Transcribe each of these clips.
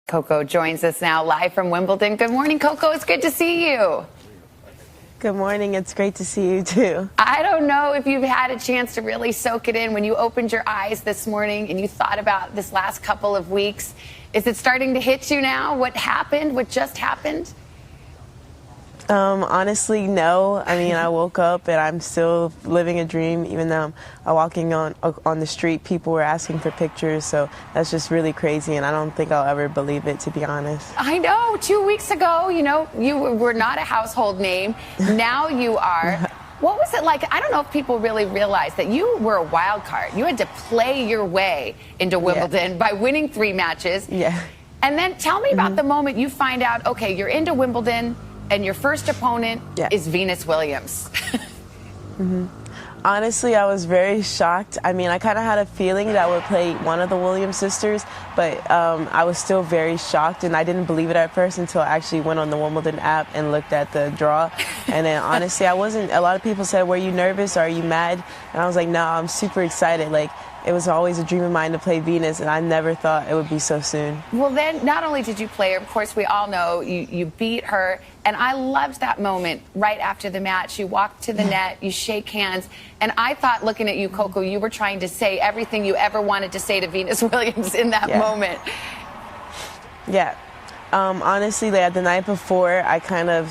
Coco joins us now live from Wimbledon. Good morning, Coco. It's good to see you. Good morning. It's great to see you, too. I don't know if you've had a chance to really soak it in when you opened your eyes this morning and you thought about this last couple of weeks. Is it starting to hit you now? What happened? What just happened? Honestly, no. I mean, I woke up and I'm still living a dream, even though I'm walking on the street. People were asking for pictures, so that's just really crazy, and I don't think I'll ever believe it, to be honest. I know. 2 weeks ago, you were not a household name. Now you are. What was it like? I don't know if people really realize that you were a wild card. You had to play your way into Wimbledon by winning 3 matches. Yeah. And then tell me about the moment you find out, okay, you're into Wimbledon, and your first opponent is Venus Williams. Honestly, I was very shocked. I mean, I kind of had a feeling that I would play one of the Williams sisters, but I was still very shocked, and I didn't believe it at first until I actually went on the Wimbledon app and looked at the draw. And then, honestly, I wasn't. A lot of people said, "Were you nervous? Are you mad?" And I was like, "No, I'm super excited." Like, it was always a dream of mine to play Venus, and I never thought it would be so soon. Well, then, not only did you play her, of course, we all know you beat her, and I loved that moment right after the match. You walk to the net, you shake hands, and I thought, looking at you, Coco, you were trying to say everything you ever wanted to say to Venus Williams in that moment. Yeah. Honestly, like, the night before, I kind of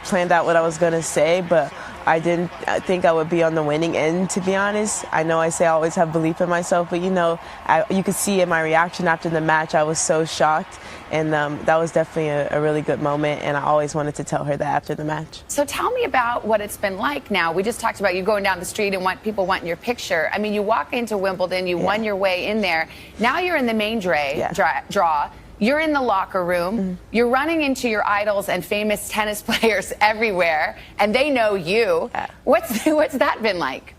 planned out what I was going to say, but I didn't think I would be on the winning end, to be honest. I know I say I always have belief in myself, but you could see in my reaction after the match, I was so shocked, and that was definitely a really good moment, and I always wanted to tell her that after the match. So tell me about what it's been like now. We just talked about you going down the street and people wanting your picture. I mean, you walk into Wimbledon, you won your way in there. Now you're in the main draw. You're in the locker room. You're running into your idols and famous tennis players everywhere, and they know you. What's that been like?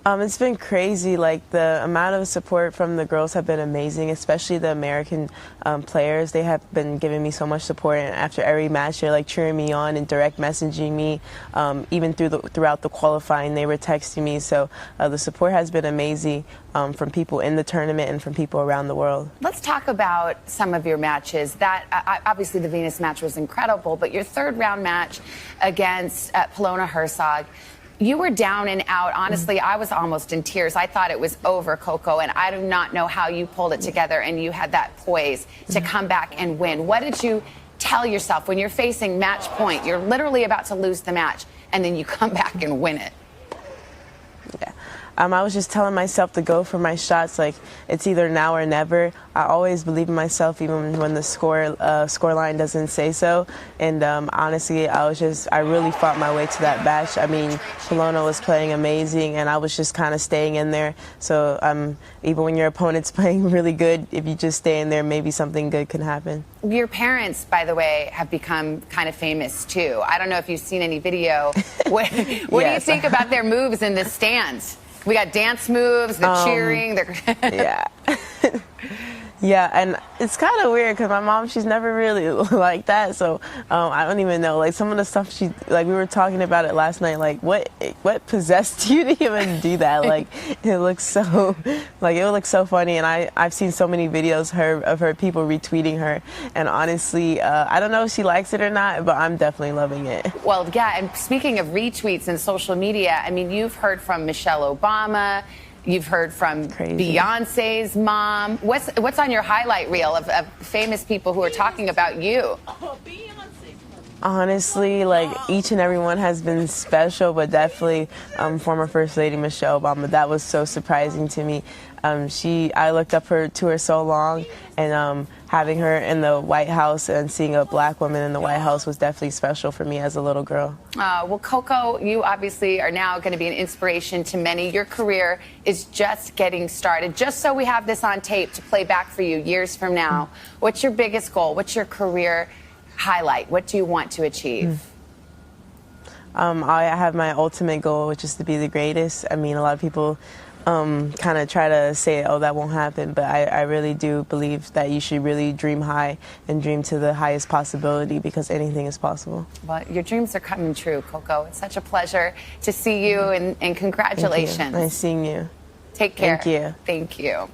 It's been crazy. Like, the amount of support from the girls have been amazing, especially the American players. They have been giving me so much support, and after every match, they're like cheering me on and direct messaging me. Even throughout the qualifying, they were texting me. So the support has been amazing from people in the tournament and from people around the world. Let's talk about some of your matches. That obviously the Venus match was incredible, but your third round match against Polona Herzog. You were down and out. Honestly, I was almost in tears. I thought it was over, Coco, and I do not know how you pulled it together and you had that poise to come back and win. What did you tell yourself when you're facing match point? You're literally about to lose the match, and then you come back and win it. Yeah. I was just telling myself to go for my shots, like it's either now or never. I always believe in myself, even when the score line doesn't say so. And honestly, I really fought my way to that match. I mean, Polona was playing amazing, and I was just kind of staying in there. So even when your opponent's playing really good, if you just stay in there, maybe something good can happen. Your parents, by the way, have become kind of famous too. I don't know if you've seen any video. What do you think about their moves in the stands? We got dance moves, the cheering. Yeah. Yeah, and it's kind of weird because my mom, she's never really like that, so I don't even know. Like, some of the stuff we were talking about it last night, like, what possessed you to even do that? Like, it looks so funny, and I've seen so many videos of her people retweeting her, and honestly, I don't know if she likes it or not, but I'm definitely loving it. Well, yeah, and speaking of retweets and social media, I mean, you've heard from Michelle Obama. You've heard from Beyonce's mom. What's on your highlight reel of famous people who are talking about you? Honestly, like, each and every one has been special, but definitely former First Lady Michelle Obama. That was so surprising to me. I looked up to her so long, and having her in the White House and seeing a black woman in the White House was definitely special for me as a little girl. Well, Coco, you obviously are now going to be an inspiration to many. Your career is just getting started. Just so we have this on tape to play back for you years from now, what's your biggest goal? What's your career highlight? What do you want to achieve? I have my ultimate goal, which is to be the greatest. I mean, a lot of people kind of try to say, oh, that won't happen, but I really do believe that you should really dream high and dream to the highest possibility, because anything is possible. Well, your dreams are coming true, Coco. It's such a pleasure to see you, and congratulations. Thank you. Nice seeing you. Take care. Thank you. Thank you.